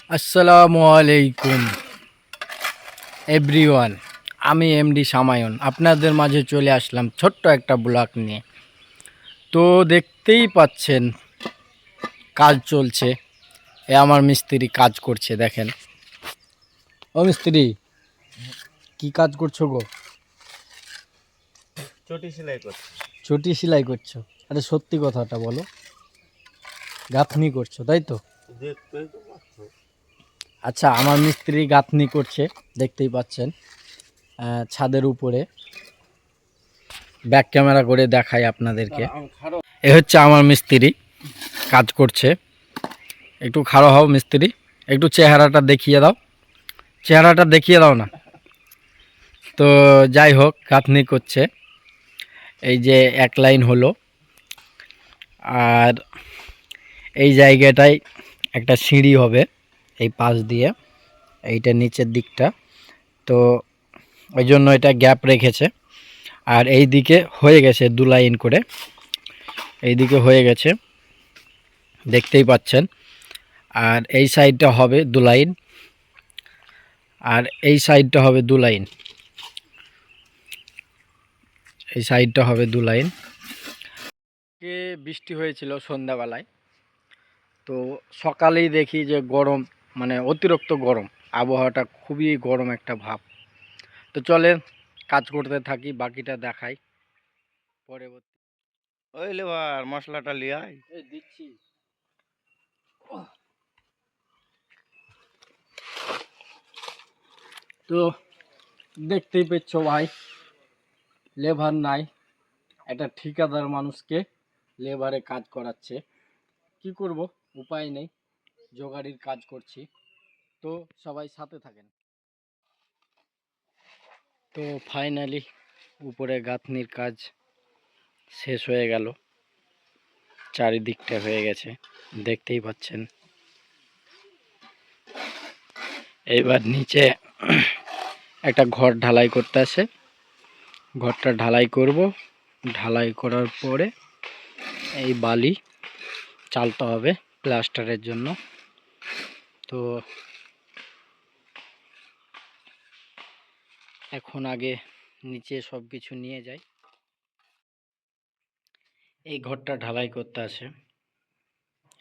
আসসালামু আলাইকুম এভরিওয়ান। আমি এমডি সামায়ন আপনাদের মাঝে চলে আসলাম ছোট্ট একটা ব্লগ নিয়ে। তো দেখতেই পাচ্ছেন কাজ চলছে। আমার মিস্ত্রি কাজ করছে, দেখেন। ও মিস্ত্রি, কি কাজ করছো গো? চটি সেলাই করছি। চটি সেলাই করছো? আরে সত্যি কথাটা বলো, গাঁথনি করছো তাই তো? দেখতেই তো পাচ্ছ। আচ্ছা, আমার মিস্ত্রি গাঁথনি করছে, দেখতেই পাচ্ছেন। ছাদের উপরে ব্যাক ক্যামেরা করে দেখাই আপনাদেরকে। এ হচ্ছে আমার মিস্ত্রি কাজ করছে। একটু খাড়ো হও মিস্ত্রি, একটু চেহারাটা দেখিয়ে দাও, চেহারাটা দেখিয়ে দাও না। তো যাই হোক, গাঁথনি করছে। এই যে এক লাইন হলো, আর এই জায়গাটায় একটা সিঁড়ি হবে এই পাশ দিয়ে, এইটা নিচের দিকটা। তো ওই জন্য এটা গ্যাপ রেখেছে। আর এই দিকে হয়ে গেছে 2 লাইন করে, এই দিকে হয়ে গেছে, দেখতেই পাচ্ছেন। আর এই সাইডটা হবে 2 লাইন, আর এই সাইডটা হবে 2 লাইন, এই সাইডটা হবে 2 লাইন। বৃষ্টি হয়েছিল সন্ধ্যাবেলায়, তো সকালেই দেখি যে গরম, মানে অতিরিক্ত গরম, আবহাওয়াটা খুবই গরম একটা ভাব। তো চলেন কাজ করতে থাকি, বাকিটা দেখাই পরবর্তী। ওই লেবার মশলাটা লিয়াই। এই দিচ্ছি। তো দেখতেই পেচ্ছ ভাই, লেবার নাই, একটা ঠিকাদার মানুষকে লেবারে কাজ করাচ্ছে। কি করব, উপায় নেই, জোগাড়ির কাজ করছি। তো সবাই সাথে থাকেন। তো ফাইনালি উপরে গাঁথনির কাজ শেষ হয়ে গেল, চারিদিকটা হয়ে গেছে, দেখতেই পাচ্ছেন। এইবার নিচে একটা ঘর ঢালাই করতে আছে, ঘরটা ঢালাই করব। ঢালাই করার পরে এই বালি চালতে হবে প্লাস্টারের জন্য। তো এখন আগে নিচে সব কিছু নিয়ে যাই। এই ঘরটা ঢালাই করতে আছে,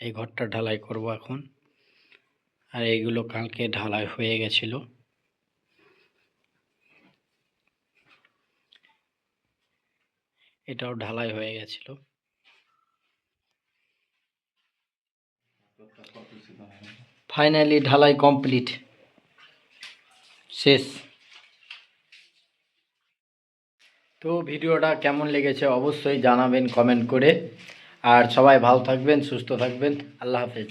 এই ঘরটা ঢালাই করব এখন। আর এইগুলো কালকে ঢালাই হয়ে গেছিল। এটাও ঢালাই হয়ে গেছিল। ফাইনালি ঢালাই কমপ্লিট, শেষ। তো ভিডিওটা কেমন লেগেছে অবশ্যই জানাবেন কমেন্ট করে। আর সবাই ভালো থাকবেন, সুস্থ থাকবেন। আল্লাহ হাফেজ।